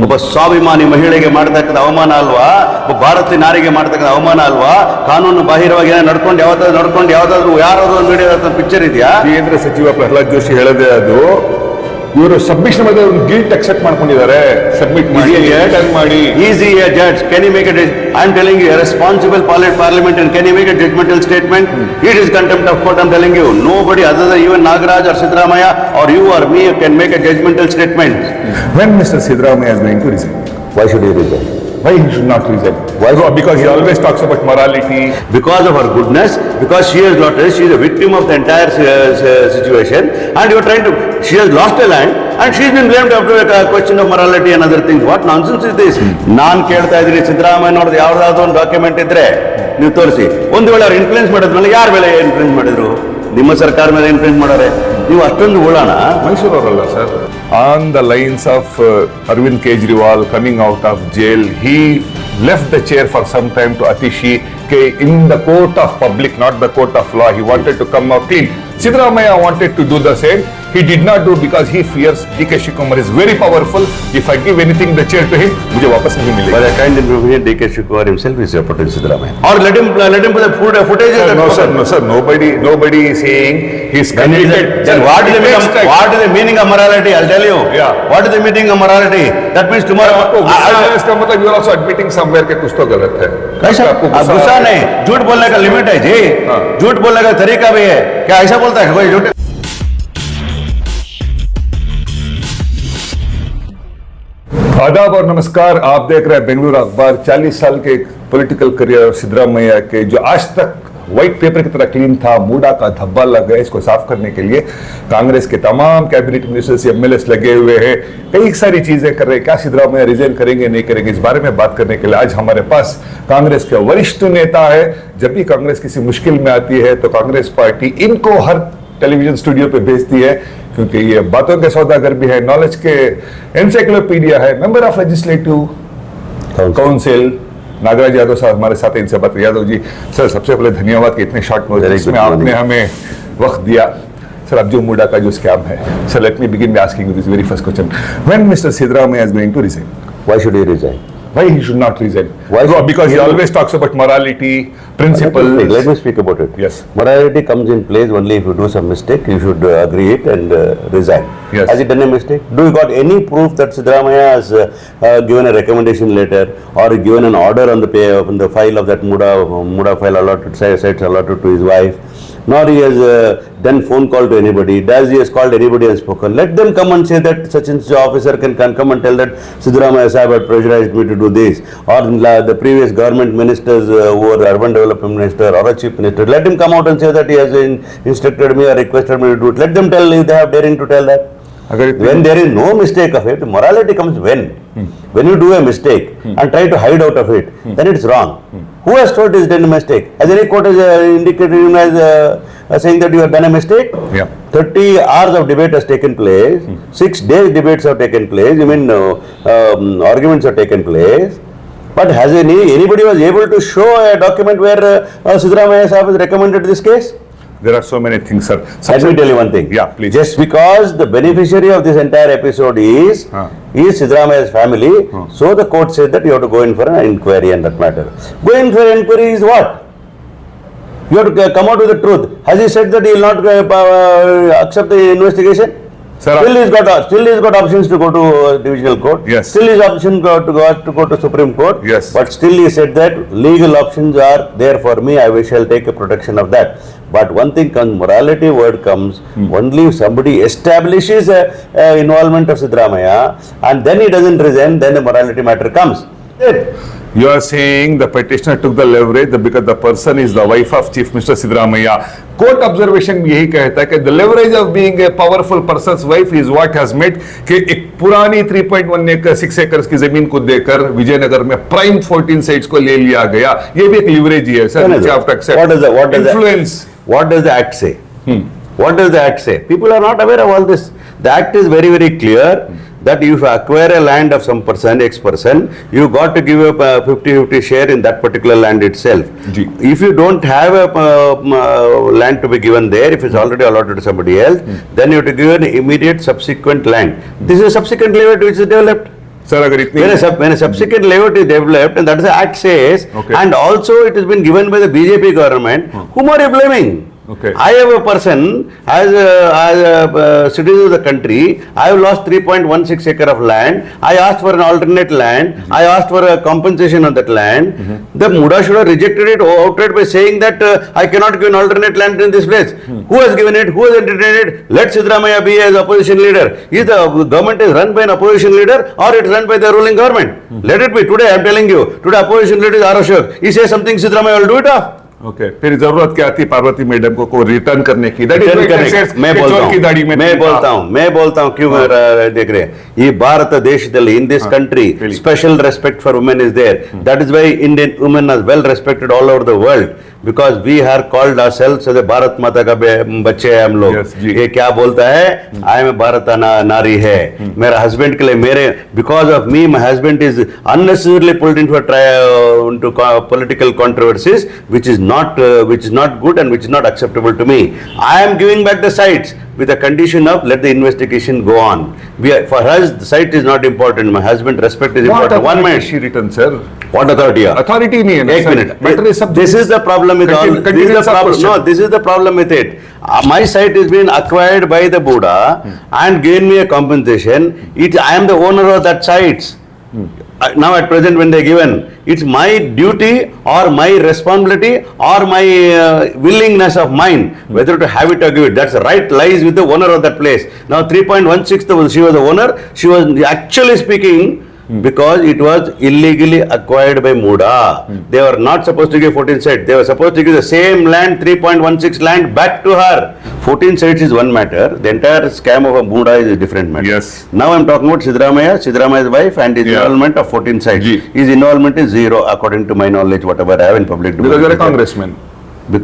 ಒಬ್ಬ ಸ್ವಾಭಿಮಾನಿ ಮಹಿಳೆಗೆ ಮಾಡತಕ್ಕಂಥ ಅವಮಾನ ಅಲ್ವಾ? ಒಬ್ಬ ಭಾರತೀಯ ನಾರಿಗೆ ಮಾಡತಕ್ಕಂಥ ಅವಮಾನ ಅಲ್ವಾ? ಕಾನೂನು ಬಾಹಿರವಾಗಿ ನಡ್ಕೊಂಡು ಯಾವ್ದಾದ್ರು ಯಾರಾದ್ರೂ ಒಂದು ವಿಡಿಯೋ ಪಿಕ್ಚರ್ ಇದೆಯಾ? ಕೇಂದ್ರ ಸಚಿವ ಪ್ರಹ್ಲಾದ್ ಜೋಶಿ ಹೇಳದೆ ಅದು ಇವರು ಸಬ್ಮಿಷನ್ ಮಾಡಿ ಗಿಲ್ಟ್ ಅಕ್ಸೆಪ್ಟ್ ಮಾಡ್ಕೊಂಡಿದ್ದಾರೆ. ಸಬ್ಮಿಟ್ ಮಾಡಿ is he a judge can you make it? I am telling you responsible parliament and can you make a judgmental statement? It is contempt of court. I'm telling you, nobody other than even Nagaraj or Siddaramaiah or you or me can make a judgmental statement. When Mr. Siddaramaiah is going to resign? Why should he resign? Why he should not resign? Why? Because he always talks about morality. Because of her goodness, because she has lost, she is a victim of the entire situation, and you are trying to, she has lost a land and she has been blamed after a question of morality and other things. What nonsense is this? ನಾನು ಕೇಳ್ತಾ ಇದ್ದೀನಿ, ಸಿದ್ದರಾಮಯ್ಯ ನೋಡಿದ್ರೆ ಯಾವ್ದಾದ್ರು ಒಂದು document ಇದ್ರೆ ನೀವು ತೋರಿಸಿ. ಒಂದು ವೇಳೆ ಅವ್ರು ಇನ್ಫ್ಲೂಯೆನ್ಸ್ ಮಾಡಿದ್ಮೇಲೆ ಯಾರ ಮೇಲೆ ಇನ್ಫ್ಲೂಯೆನ್ಸ್ ಮಾಡಿದ್ರು? ನಿಮ್ಮ ಸರ್ಕಾರ ಮೇಲೆ ಇನ್ಫ್ಲೂಯೆನ್ಸ್ ಮಾಡೋರೆ. ನೀವು ಅಷ್ಟೊಂದು ಉಳಾನ ಮೈಸೂರವರಲ್ಲ sir. On the lines of Arvind Kejriwal coming out of jail, he left the chair for some time to Atishi in the court of public, not the court of law. He wanted to come out clean. Siddaramaiah wanted to do the same. He did not do because he fears D.K. Shivakumar is very powerful. If I give anything the chair to him, मुझे वापस नहीं मिलेगा. But I kind information D.K. Shivakumar himself is supporting Siddaramaiah. Or let him put the footage. No sir. Nobody is saying he's committed. Then what is the meaning of morality? I'll tell you. Yeah. What is the meaning of morality? That means tomorrow. इसका मतलब you are also admitting somewhere के कुछ तो गलत है. कैसा? गुस्सा नहीं, झूठ बोलने का लिमिट है जी. झूठ बोलने का तरीका भी है. क्या ऐसा बोलता है कोई झूठ? आदाब और नमस्कार, आप देख रहे हैं बेंगलुरु अखबार। 40 साल के पॉलिटिकल करियर सिद्धरामैया के जो आज तक व्हाइट पेपर की तरह क्लीन था, मूडा का धब्बा लग गया, इसको साफ करने के लिए कांग्रेस के तमाम कैबिनेट मिनिस्टर्स एमएलएस लगे हुए हैं, कई सारी चीजें कर रहे हैं। क्या सिद्धरामैया रिजाइन करेंगे नहीं करेंगे, इस बारे में बात करने के लिए आज हमारे पास कांग्रेस के वरिष्ठ नेता है। जब भी कांग्रेस किसी मुश्किल में आती है तो कांग्रेस पार्टी इनको हर टेलीविजन स्टूडियो पे भेजती है, क्योंकि ये बातों के सौदागर भी है, नॉलेज के एनसाइक्लोपीडिया है। Member of legislative council Nagaraj Yadav साहब हमारे साथ हैं, इनसे बात। यादव जी सर, सबसे पहले धन्यवाद कि इतने शॉर्ट नोटिस में आपने हमें वक्त दिया। सर, अब जो मूडा का जो स्कैम है, sir let me begin by asking you this very first question. When mister Siddaramaiah is going to resign? Why should he resign? Why he should not resign? Why? Because he always talks about morality, principles. Let me speak about it. Yes. Morality comes in place only if you do some mistake. You should agree it and resign. Yes. Has he done a mistake? Do you got any proof that Siddaramaiah has given a recommendation letter or given an order on the file of that Muda file allotted, sites allotted to his wife? Nor he has done phone call to anybody. Does he has called anybody and spoken? Let them come and say that such and such officer can come and tell that Siddaramaiah Sahib had pressurized me to do this, or the previous government ministers who were the urban development minister or a chief minister. Let him come out and say that he has instructed me or requested me to do it. Let them tell if they have daring to tell that. When there is no mistake of it, morality comes when? When you do a mistake and try to hide out of it, then it's wrong. Who has told he's done a mistake? Has any court has indicated him as saying that you have done a mistake? Yeah. 30 hours of debate has taken place. 6 days debates have taken place. Arguments have taken place. But has anybody was able to show a document where Siddaramaiah Sahib has recommended this case? There are so many things, sir. Let me tell you one thing. Yeah, please. Just because the beneficiary of this entire episode is Siddaramaiah's family, so the court says that you have to go in for an inquiry on that matter. Go in for an inquiry is what? You have to come out with the truth. Has he said that he will not accept the investigation? Sir, still he's got options to go to divisional court. Yes. Still his option to go to Supreme Court. Yes. But still he said that legal options are there for me. I shall take a protection of that. But one thing comes, morality word comes only if somebody establishes a involvement of Siddaramaiah and then he doesn't resign, then the morality matter comes. You are saying the petitioner took the leverage because the person is the wife of Chief Minister Siddaramaiah. Court observation यही कहता है कि the leverage of being a powerful person's wife is what has made कि एक पुरानी 3.1 एकड़ 6 acres की जमीन को देकर विजयनगर में प्राइम 14 साइट्स को ले लिया गया। ये भी एक लीवरेज ही है sir. What does the act say? What does the act say? People are not aware of all this. The act is very, very clear that if you acquire a land of some person, X person, you got to give up a 50-50 share in that particular land itself. If you don't have a land to be given there, if it's already allotted to somebody else, then you have to give an immediate subsequent land. This is subsequent land which is developed. Sir अगर इतनी when a subsequent layout is developed, and that is the act says, Okay. and also it has been given by the BJP government, whom are you blaming? Okay. I am a person, as a citizen of the country, I have lost 3.16 acre of land. I asked for an alternate land. I asked for a compensation on that land. The Muda should have rejected it outright by saying that I cannot give an alternate land in this place. Who has given it? Who has entertained it? Let Siddaramaiah be as opposition leader. Is the government is run by an opposition leader or it is run by the ruling government? Let it be. Today I am telling you. Today opposition leader is Ashok. He says something, Siddaramaiah will do it off. Okay फिर जरूरत क्या आती है Parvati madam को return करने की That is Return why it करने says की। मैं कि बोलता चोर की दाढ़ी हूँ में मैं बोलता हूँ क्यों देख रहे हैं ये Bharat देशದಲ್ಲಿ in this country really. special respect for women is there that is why Indian women are well respected all over the world because we are called ourselves as a Bharat माता का बच्चे हैं हम लोग Yes, जी। ये क्या बोलता है आई एम भारत नारी है मेरा हस्बैंड के लिए मेरे because of me my husband is unnecessarily pulled into political controversies which is not good and which is not acceptable to me. I am giving back the sites with the condition of let the investigation go on. For us, the site is not important. My husband respect is What important. One authority minute. she written sir What authority? Authority नहीं है ना एक sir. minute. Matter is सब This is the problem with all. This is the Continuance of problem. question. No, this is the problem with it. My site is being acquired by the Buddha and given me a compensation. I am the owner of that site. Now at present when they given, it's my duty or my responsibility or my willingness of mine whether to have it or give it. That's right lies with the owner of that place. Now 3.16 she was the owner. She was actually speaking because it was illegally acquired by Muda. They were not supposed to give 14 sites. They were supposed to give the same land, 3.16 land back to her. 14 sites is one matter. The entire scam of a Muda is a different matter. Yes. Now I am talking about Siddaramaiah's wife and his Yeah. involvement of 14 sites. Ji. His involvement is zero according to my knowledge, whatever I have in public domain. because you're a congressman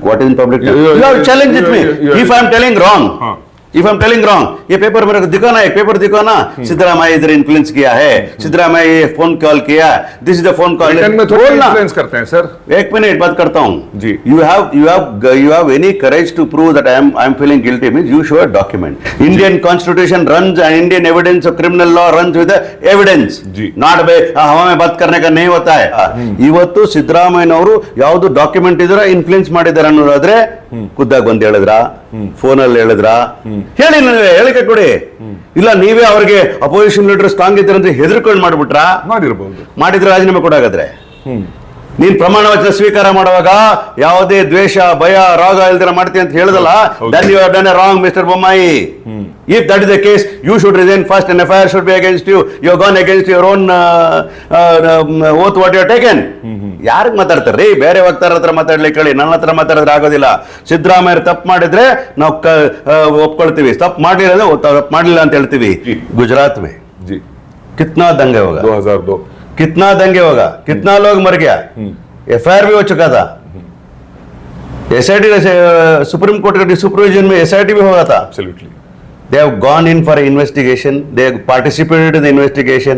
What is in public domain? You- You have challenged with me. you- If I am telling wrong, हाँ। if I am telling wrong, ये paper मेरे को दिखाना है paper दिखाना सिद्धरामैया इधर influence किया है सिद्धरामैया ये फोन कॉल किया this is the phone call return में थोड़ा इन्फ्लुएंस करते हैं सर एक मिनट बात करता हूँ जी। you have any courage to prove that I am feeling guilty means you show a document. Indian constitution runs and Indian evidence of criminal law runs with the evidence. Ji. Not by हवा में बात करने का नहीं होता है ಇವತ್ತು ಸಿದ್ದರಾಮಯ್ಯನವರು ಯಾವುದು ಡಾಕ್ಯುಮೆಂಟ್ ಇದ್ರ ಇನ್ಫ್ಲುಯೆನ್ಸ್ ಮಾಡಿದಾರೆ ಅನ್ನೋದಾದ್ರೆ ಖುದ್ದಾಗಿ ಬಂದು ಹೇಳಿದ್ರ ಫೋನಲ್ಲಿ ಹೇಳಿದ್ರ ಹೇಳಿ ನನಗೆ ಹೇಳಿಕೆ ಕೊಡಿ ಇಲ್ಲ ನೀವೇ ಅವ್ರಿಗೆ ಅಪೋಸಿಷನ್ ಲೀಡರ್ ಸ್ಟ್ರಾಂಗ್ ಇದ್ದಾರೆ ಅಂತ ಹೆದರ್ಕೊಂಡು ಮಾಡ್ಬಿಟ್ರಾ ಮಾಡಿರ್ಬೋದು ಮಾಡಿದ್ರೆ ರಾಜೀನಾಮೆ ಕೊಡಾಗದ್ರೆ ನೀನ್ ಪ್ರಮಾಣ ವಚನ ಸ್ವೀಕಾರ ಮಾಡುವಾಗ ಯಾವುದೇ ದ್ವೇಷ ಭಯ ರಾಗ ಇಲ್ದಿರ ಮಾಡ್ತೀನಿ ಅಂತ ಹೇಳಿದಲ್ಲ then you have done a wrong mister Bommai if that is the case you should resign first and FIR should be against you you gone against your own oath what you taken ಯಾರಿಗೆ ಮಾತಾಡ್ತಾರ್ರಿ ಬೇರೆ ವಕ್ತಾರ ಹತ್ರ ಮಾತಾಡ್ಲಿಕ್ಕೆ ಹೇಳಿ ನನ್ನ ಹತ್ರ ಮಾತಾಡಿದ್ರೆ ಆಗೋದಿಲ್ಲ ಸಿದ್ದರಾಮಯ್ಯ ತಪ್ಪು ಮಾಡಿದ್ರೆ ನಾವು ಒಪ್ಕೊಳ್ತೀವಿ ತಪ್ಪು ಮಾಡಿಲ್ಲ ತಪ್ಪು ಮಾಡಲಿಲ್ಲ ಅಂತ ಹೇಳ್ತೀವಿ ಗುಜರಾತ್ में जी कितना दंगे होगा 2002 कितना दंगे होगा कितना लोग मर गया एफआईआर भी हो चुका था एसआईटी सुप्रीम कोर्ट के सुपरविजन में एसआईटी भी होगा था absolutely they have gone in for investigation they have participated in the investigation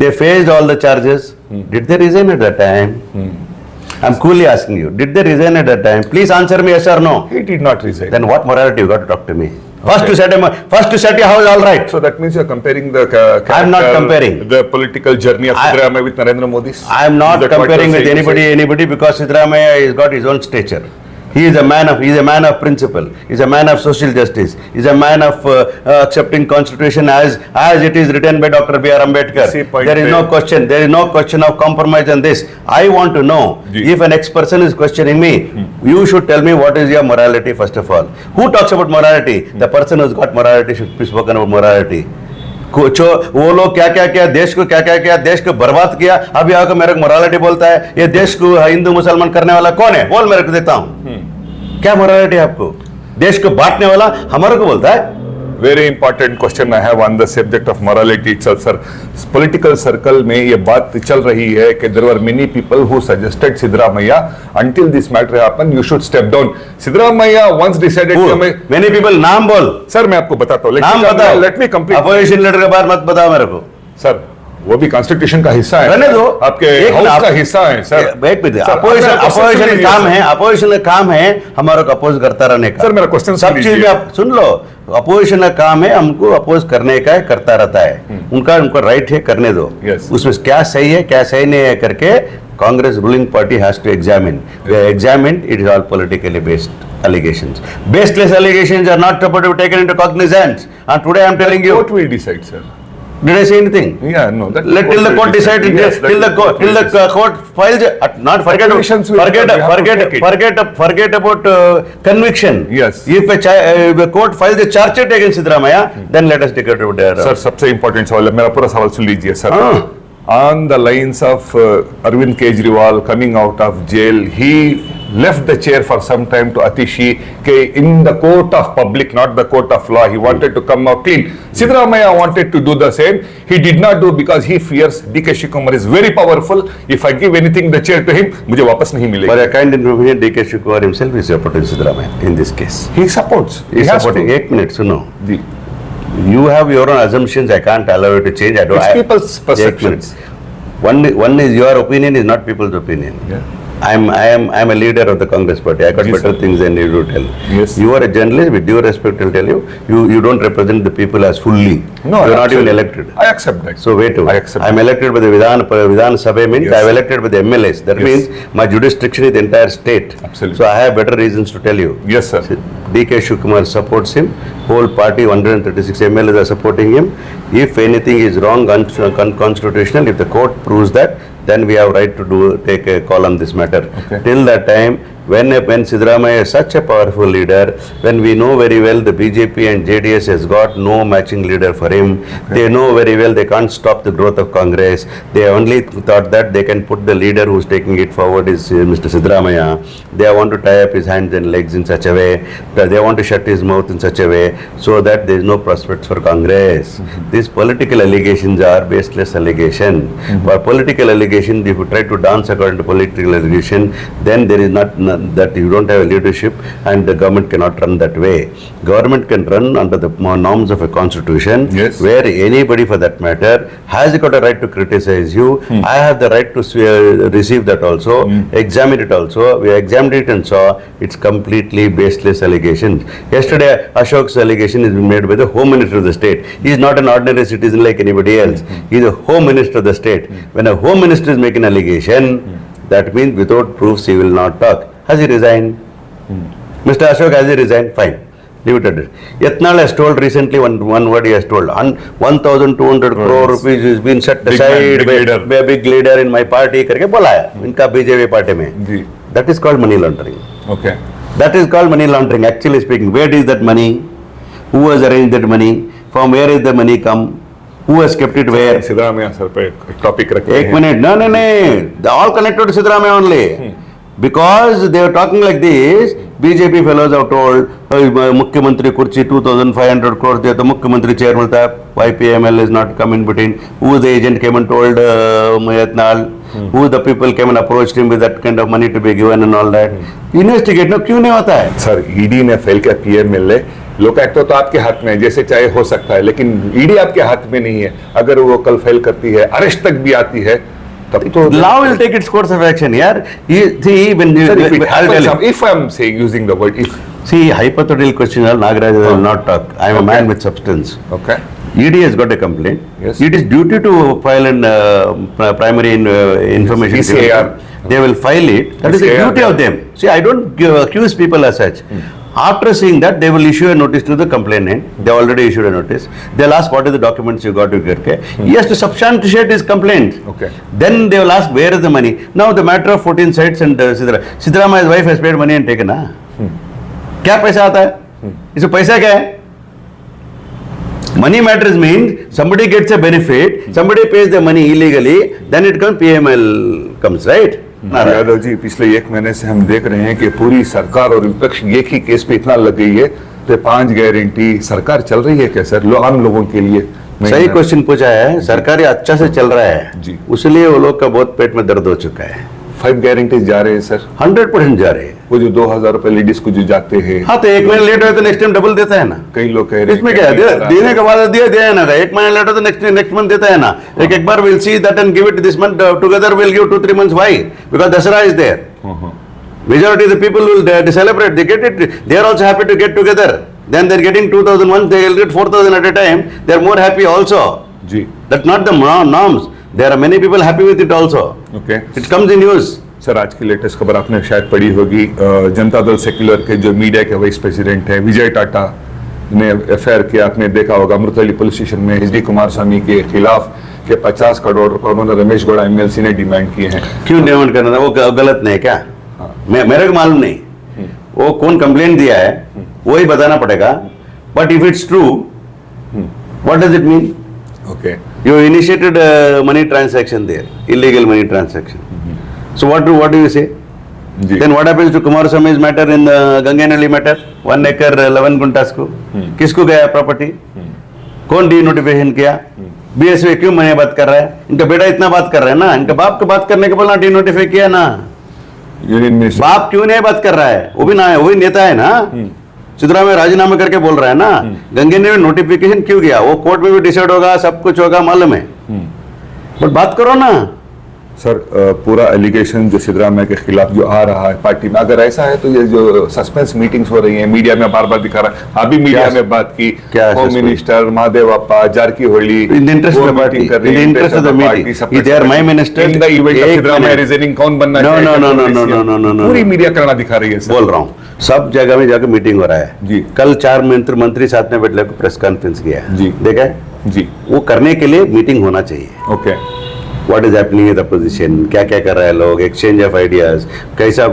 they faced all the charges did they resign at that time I'm coolly asking you did they resign at that time please answer me yes or no he did not resign then what morality you got to talk to me first to set your house all right so that means you're comparing the I'm not comparing. the political journey of Siddaramaiah with Narendra Modi's I am not Is that what comparing you're with saying? anybody because Siddaramaiah has got his own stature. He is a man of principle. He is a man of social justice. He is a man of accepting constitution as it is written by Dr. B.R. Ambedkar. See, point There is no there. question. There is no question of compromise on this. I want to know Ji. if an ex-person is questioning me. You should tell me what is your morality first of all. Who talks about morality? The person who's got morality should be spoken about morality. वो लोग क्या क्या किया देश को क्या क्या किया देश को बर्बाद किया अभी आकर मेरे को मोरालिटी बोलता है ये देश को हिंदू मुसलमान करने वाला कौन है बोल मेरे को देता हूँ क्या मोरालिटी है आपको देश को बांटने वाला हमारे को बोलता है very important question I have on the subject of morality itself, sir. Political circle में ये बात चल रही है कि there were many people who suggested Siddaramaiah until this matter happened you should step down. Siddaramaiah once decided कि मैं many people नाम बोल सर मैं आपको बताता हूँ नाम बताओ let me complete opposition leader के बारे मत बताओ मेरे को सर वो भी कॉन्स्टिट्यूशन का हिस्सा है, रहने दो, आपके एक हाउस मिनट, का हिस्सा है सर। एक मिनट, सर, अपोजिशन मेरा question अपोजिशन सुनिए, काम सर। है, अपोजिशन का काम है हमारा को अपोज करता रहने का। सर, मेरा question सब सुन चीज में लीजिए। आप सुन लो, अपोजिशन का काम है हमको अपोज करने का है, करता रहता है, उनका राइट है, करने दो। Yes. उसमें क्या सही है क्या सही नहीं है करके Congress ruling party has to examine it is all politically based allegations. Baseless allegations are not supposed to be taken into cognizance. And today I am telling you. Court will decide, sir. Did I say anything? Yeah, no. That Let till the court decide. Yes, that Till the court will decide. court files. Not forget. Accusations will come, we have to take it. Forget about conviction. Yes. If a court files a charge sheet against Siddaramaiah, then let us take it over there. Sir सबसे important सवाल है, मेरा पूरा सवाल सुन लीजिए sir. On the lines of Arvind Kejriwal coming out of jail, he left the chair for some time to Atishi in the court of public, not the court of law. He wanted to come out clean. Siddaramaiah wanted to do the same. He did not do because he fears DK Shikumar is very powerful. If I give anything the chair to him, मुझे वापस नहीं For मिलेगी। a kind information, DK Shikumar himself is supporting Siddaramaiah in this case. He supports. He is has supporting. to. एक minute सुनो। जी। You have your own assumptions. I can't allow you to change. I don't. It's people's perceptions. One is your opinion is not people's opinion. Yeah. I'm a leader of the Congress party. I got Yes, better sir. things than you to tell. Yes. You are a journalist. With due respect, I'll tell you, you don't represent the people as fully. No, you're not even absolutely. elected. I accept that. So wait. I accept. I'm elected by the Vidhan Sabha means Yes. I'm elected by the MLAs. That Yes. means my jurisdiction is the entire state. Absolutely. So I have better reasons to tell you. Yes, sir. DK Shikumar supports him. Whole party, 136 MLAs are supporting him. If anything is wrong, unconstitutional, if the court proves that, then we have right to take a call on this matter. Okay. Till that time, when Siddaramaiah is such a powerful leader, when we know very well the BJP and JDS has got no matching leader for him, they know very well they can't stop the growth of Congress. They only thought that they can put the leader who's taking it forward is Mr. Siddaramaiah. They want to tie up his hands and legs in such a way that they want to shut his mouth in such a way so that there is no prospects for Congress. These political allegations are baseless allegation. For political allegation, if you try to dance according to political allegation, then there is not that you don't have a leadership and the government cannot run that way. Government can run under the norms of a constitution. Yes. Where anybody for that matter has got a right to criticize you. I have the right to receive that also, examine it also. We examined it and saw it's completely baseless allegations. Yesterday, Ashok's allegation is made by the Home Minister of the state. He is not an ordinary citizen like anybody else. He is a Home Minister of the state. When a Home Minister is making an allegation, that means without proofs he will not talk. Has he resigned? Mr. Ashok, has he resigned? Fine. Leave it at it. Yatnal has told recently one word he has told. 1,200 crore rupees is been set Big man, aside big leader. by a big leader in my party करके बोला है इनका BJP party में. जी। That is called money laundering. Okay. That is called money laundering. Actually speaking, where is that money? Who has arranged that money? From where is the money come? Who has kept it where? Siddaramaiah sir पे एक topic रखते एक हैं। minute. No. They all connected to Siddaramaiah only. Because they were talking like this, BJP fellows have told, Mukhyamantri Kurchi 2,500 crores दिया तो मुख्यमंत्री chair मिलता है. YPML is not come in between. Who the agent came and told Yatnal? Who the people came and approached him with that kind of money to be given and all that? Investigate. No, क्यों नहीं होता है? Sir ED ने fail किया PMLA, Lokayukta तो आपके हाथ में है, जैसे चाहे हो सकता है, लेकिन ईडी आपके हाथ में नहीं है। अगर वो कल फेल करती है, अरेस्ट तक भी आती है, तब तो Law will take its course of action. यार, see when Sir, if it I'll tell happens, you. if I'm saying using the word if, See, hypothetical question, Nagaraj will not talk. I am a man with substance. okay, ED has got a complaint. Yes. It is duty to file an primary information. ECAR. They will file it. That is the ECAR, duty of them. See, I don't accuse people as such. After seeing that, they will issue a notice to the complainant. They already issued a notice. They'll ask what are the documents you got to get. He has to substantiate his complaint. Okay. Then they will ask where is the money. Now the matter of 14 sites and Siddaramaiah's wife has paid money and taken. क्या पैसा आता है? इसमें पैसा क्या है? Money matters means somebody gets a benefit, somebody pays the money illegally, then it comes PML comes, right? Yadav ji पिछले एक महीने से हम देख रहे हैं कि पूरी सरकार और विपक्ष एक ही केस पे इतना लग गई है, तो 5 गारंटी सरकार चल रही है क्या सर आम लोगों के लिए? सही क्वेश्चन पूछा है. सरकारी अच्छा से चल रहा है जी. उसलिए वो लोग का बहुत पेट में दर्द हो चुका है. 5 गारंटीज जा रहे हैं सर, 100% जा रहे हैं। वो जो 2,000 रुपए लेडीज को जो जाते हैं, हाँ तो एक महीने लेट हुए तो नेक्स्ट टाइम डबल देता है ना। कई लोग कह रहे हैं इसमें क्या है, देने के बाद दिया है ना, एक महीने लेट हो तो नेक्स्ट मंथ देता है ना। एक बार will see that and give it this month together, will give 2-3 months। Why? Because Dasara is there, majority of the people will they celebrate, they get it, they are also happy to get together, then they are getting 2,001, they will get 4,000 at a time, they are more happy also। जी That's not the norms, there are many people happy with it also। Okay It comes in news। Sir, आज की latest खबर आपने शायद पढ़ी होगी, Janata Dal secular के जो मीडिया के वाइस प्रेसिडेंट हैं विजय टाटा ने एफआईआर किया, आपने देखा होगा अमृतसर पुलिस स्टेशन में HD कुमारस्वामी के खिलाफ के 50 करोड़ रुपए उन्होंने रमेश गौड़ा एमएलसी ने डिमांड किए हैं। क्यों डिमांड करना था? वो गलत नहीं क्या? मेरे को मालूम नहीं वो कौन कंप्लेंट दिया है, वही बताना पड़ेगा। But if it's true, what does it mean? Okay You initiated a money transaction there, illegal money transaction। So what do you say? जी Then what happens to Kumaraswamy's matter in the Ganganelli matter? 1 acre 11 गुंटास को किसको गया property? कौन D notification किया? BSV क्यों money बात कर रहा है? इनका बेटा इतना बात कर रहा है ना, इनका बाप को बात करने के बोलना डी नोटिफाई किया ना। यूनियन मिनिस्टर बाप क्यों नहीं बात कर रहा है? वो भी ना है, वो भी नेता है ना। सिद्धरामैया राजीनामा करके बोल रहा है ना। गंगेनल्ली में नोटिफिकेशन क्यों गया? वो कोर्ट में भी डिसाइड होगा, सब कुछ होगा, मालूम है। बट बात करो ना। सर, पूरा एलिगेशन जो सिद्धरामैया के खिलाफ जो आ रहा है पार्टी में, अगर ऐसा है तो ये जो सस्पेंस मीटिंग्स हो रही हैं, मीडिया में बार बार दिखा रहा है, अभी मीडिया में बात की, home minister Mahadevappa, Jarkiholi In the interest of the party, in the interest of the meeting, they are my minister। In the event of Siddaramaiah resigning, कौन बनना No, चाहिए? no, no, no, no, no, no, no, पूरी no। Media करना दिखा रही है sir. बोल रहा हूँ, सब जगह में जाकर मीटिंग हो रहा है जी। कल 4 मंत्री साथ में बैठ लेकर प्रेस कॉन्फ्रेंस किया है जी। देखा है? जी वो करने के लिए मीटिंग होना चाहिए। Okay what is happening with opposition, क्या क्या कर रहा है लोग, एक्सचेंज ऑफ आइडियाज, कैसा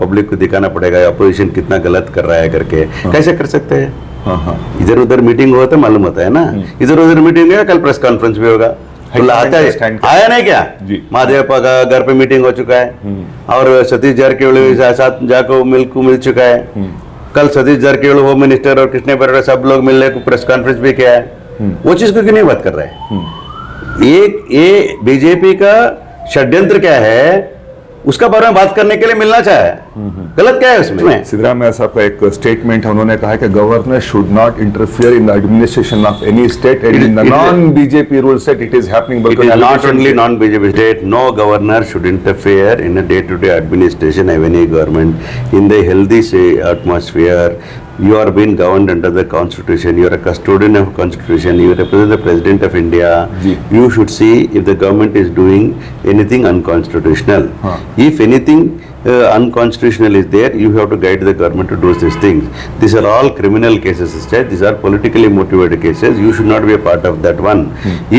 पब्लिक को दिखाना पड़ेगा अपोजिशन कितना गलत कर रहा है करके, कैसे कर सकते हैं? हाँ हाँ इधर उधर मीटिंग हो तो मालूम होता है ना। इधर उधर मीटिंग है, कल प्रेस कॉन्फ्रेंस भी होगा। तो आता है, आया नहीं क्या? जी। महादेवप्पा का घर पे मीटिंग हो चुका है और सतीश जारकिहोली साथ जाकर मिल चुका है। कल सतीश जारकिहोली होम मिनिस्टर और कृष्ण बराड़ सब लोग मिलने को प्रेस कॉन्फ्रेंस भी किया है। वो चीज को क्यों नहीं बात कर रहे हैं? एक ये बीजेपी का षड्यंत्र क्या है उसका बारे में बात करने के लिए मिलना चाहे, गलत क्या है उसमें? सिद्धरामैया साहब का एक स्टेटमेंट है, उन्होंने कहा है कि governor should not interfere in the administration of any state and in the non BJP rule set it is happening. It is not only non-BJP state, no governor should interfere in a day-to-day administration of any government. In the healthy atmosphere, you are being governed under the constitution, you are a custodian of constitution, you represent the president of India. जी। You should see if the government is doing anything unconstitutional. हाँ। If anything unconstitutional is there, you have to guide the government to do these things. These are all criminal cases instead. These are politically motivated cases. You should not be a part of that one.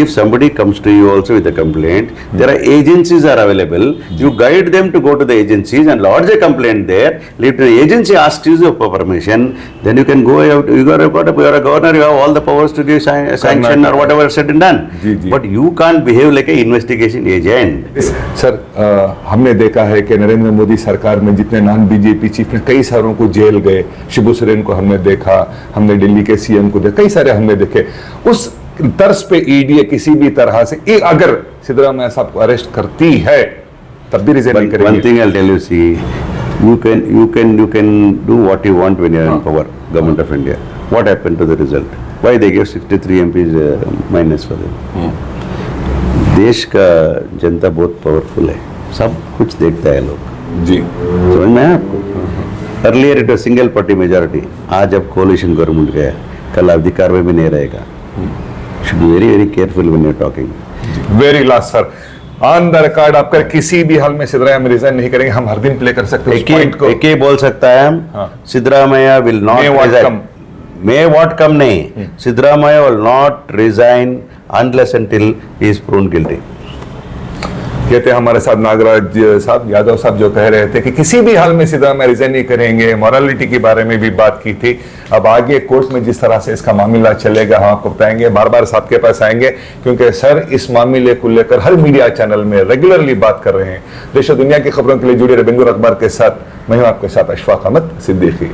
If somebody comes to you also with a complaint, there are agencies are available. You guide them to go to the agencies and lodge a complaint there. If the agency asks you for permission, then you can go out. You are a governor. You have all the powers to give sanction or whatever said and done. जी, जी। But you can't behave like an investigation agent. Sir, हमने देखा है कि नरेंद्र मोदी सरकार में जितने non BJP chief ने कई सारों को जेल गए, शिबू सोरेन को हमने देखा, हमने दिल्ली के सीएम को देखा, कई सारे हमने देखे। उस तर्ज पे ईडी किसी भी तरह से अगर सिद्धरामैया साहब को अरेस्ट करती है तब भी रिजाइन नहीं करेंगे। One thing I'll tell you, see, you can do what you want when you're in power, government of India. What happened to the result? Why they gave 63 MPs minus for them? देश का जनता बहुत powerful है, सब कुछ देखता है लोग। जी समझ में आया आपको? Earlier it was single party majority, आज अब कोलिशन गवर्नमेंट गया, कल अधिकार में भी नहीं रहेगा। Should be very very careful when you are talking. Very last sir, on the record आपका किसी भी हाल में सिद्धरामैया में रिजाइन नहीं करेंगे, हम हर दिन प्ले कर सकते हैं उस पॉइंट को। एक ही बोल सकता है हम, Siddaramaiah will not resign. May what come नहीं, Siddaramaiah will not resign unless until he is proven guilty। कहते हैं हमारे साथ नागराज साहब यादव साहब जो कह रहे थे कि किसी भी हाल में सिद्धरामैया रिजाइन नहीं करेंगे, मॉरलिटी के बारे में भी बात की थी। अब आगे कोर्ट में जिस तरह से इसका मामला चलेगा हम आपको बताएंगे, बार बार साहब के पास आएंगे क्योंकि सर इस मामले को लेकर हर मीडिया चैनल में रेगुलरली बात कर रहे हैं। देश और दुनिया की खबरों के लिए जुड़े रहे बेंगलुरु अखबार के साथ, मैं हूं आपके साथ अशफाक अहमद सिद्दीकी।